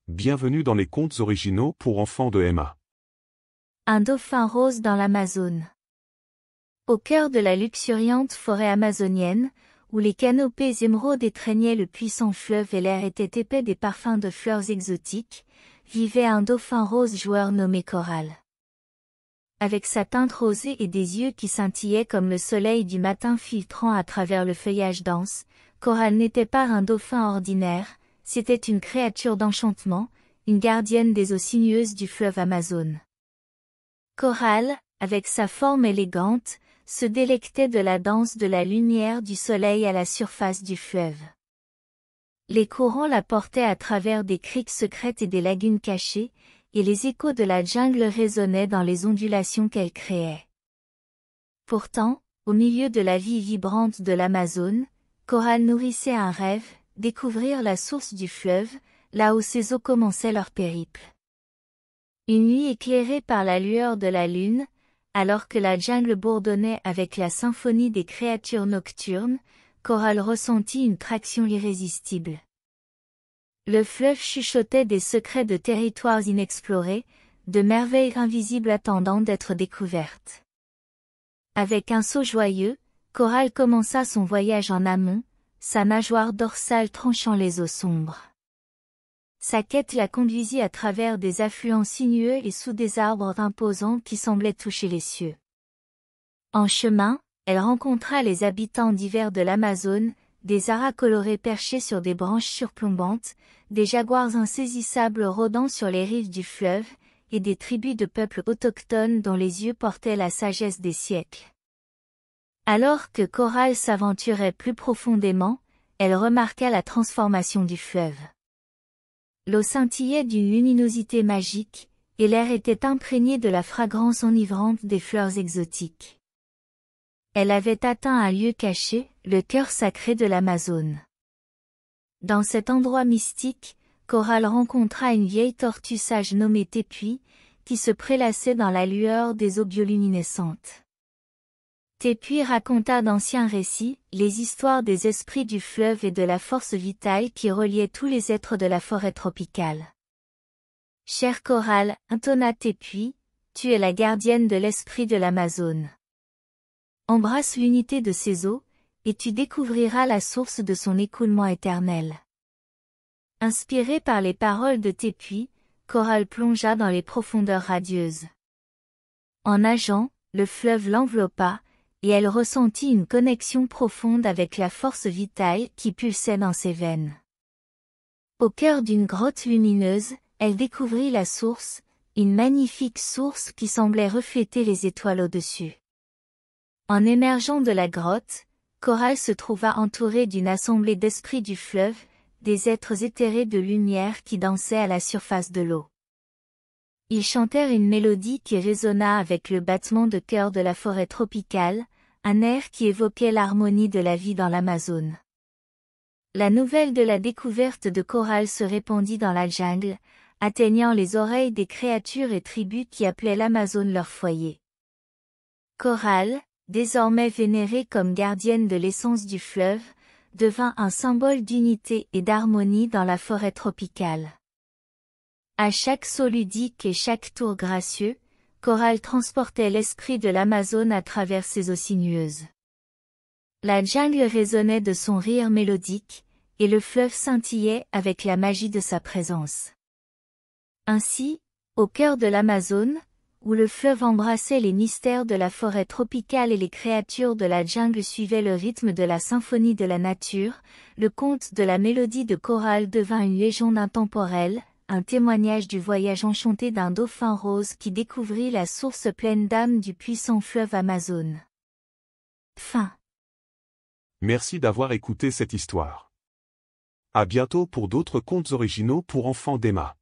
Bienvenue dans les contes originaux pour enfants de Emma. Un dauphin rose dans l'Amazone. Au cœur de la luxuriante forêt amazonienne, où les canopées émeraudes étreignaient le puissant fleuve et l'air était épais des parfums de fleurs exotiques, vivait un dauphin rose joueur nommé Coral. Avec sa teinte rosée et des yeux qui scintillaient comme le soleil du matin filtrant à travers le feuillage dense, Coral n'était pas un dauphin ordinaire, c'était une créature d'enchantement, une gardienne des eaux sinueuses du fleuve Amazone. Coral, avec sa forme élégante, se délectait de la danse de la lumière du soleil à la surface du fleuve. Les courants la portaient à travers des criques secrètes et des lagunes cachées, et les échos de la jungle résonnaient dans les ondulations qu'elle créait. Pourtant, au milieu de la vie vibrante de l'Amazone, Coral nourrissait un rêve, découvrir la source du fleuve, là où ses eaux commençaient leur périple. Une nuit éclairée par la lueur de la lune, alors que la jungle bourdonnait avec la symphonie des créatures nocturnes, Coral ressentit une traction irrésistible. Le fleuve chuchotait des secrets de territoires inexplorés, de merveilles invisibles attendant d'être découvertes. Avec un saut joyeux, Coral commença son voyage en amont, sa nageoire dorsale tranchant les eaux sombres. Sa quête la conduisit à travers des affluents sinueux et sous des arbres imposants qui semblaient toucher les cieux. En chemin, elle rencontra les habitants divers de l'Amazone, des aras colorés perchés sur des branches surplombantes, des jaguars insaisissables rôdant sur les rives du fleuve, et des tribus de peuples autochtones dont les yeux portaient la sagesse des siècles. Alors que Coral s'aventurait plus profondément, elle remarqua la transformation du fleuve. L'eau scintillait d'une luminosité magique, et l'air était imprégné de la fragrance enivrante des fleurs exotiques. Elle avait atteint un lieu caché, le cœur sacré de l'Amazone. Dans cet endroit mystique, Coral rencontra une vieille tortue sage nommée Tepuy, qui se prélassait dans la lueur des eaux bioluminescentes. Tepuy raconta d'anciens récits, les histoires des esprits du fleuve et de la force vitale qui reliait tous les êtres de la forêt tropicale. Chère Coral, intonna Tepuy, tu es la gardienne de l'esprit de l'Amazone. Embrasse l'unité de ses eaux, et tu découvriras la source de son écoulement éternel. Inspirée par les paroles de Tepuy, Coral plongea dans les profondeurs radieuses. En nageant, le fleuve l'enveloppa, et elle ressentit une connexion profonde avec la force vitale qui pulsait dans ses veines. Au cœur d'une grotte lumineuse, elle découvrit la source, une magnifique source qui semblait refléter les étoiles au-dessus. En émergeant de la grotte, Coral se trouva entourée d'une assemblée d'esprits du fleuve, des êtres éthérés de lumière qui dansaient à la surface de l'eau. Ils chantèrent une mélodie qui résonna avec le battement de cœur de la forêt tropicale, un air qui évoquait l'harmonie de la vie dans l'Amazone. La nouvelle de la découverte de Coral se répandit dans la jungle, atteignant les oreilles des créatures et tribus qui appelaient l'Amazone leur foyer. Coral, désormais vénérée comme gardienne de l'essence du fleuve, devint un symbole d'unité et d'harmonie dans la forêt tropicale. À chaque saut ludique et chaque tour gracieux, Coral transportait l'esprit de l'Amazone à travers ses eaux sinueuses. La jungle résonnait de son rire mélodique, et le fleuve scintillait avec la magie de sa présence. Ainsi, au cœur de l'Amazone, où le fleuve embrassait les mystères de la forêt tropicale et les créatures de la jungle suivaient le rythme de la symphonie de la nature, le conte de la mélodie de Coral devint une légende intemporelle, un témoignage du voyage enchanté d'un dauphin rose qui découvrit la source pleine d'âme du puissant fleuve Amazone. Fin. Merci d'avoir écouté cette histoire. À bientôt pour d'autres contes originaux pour enfants d'Emma.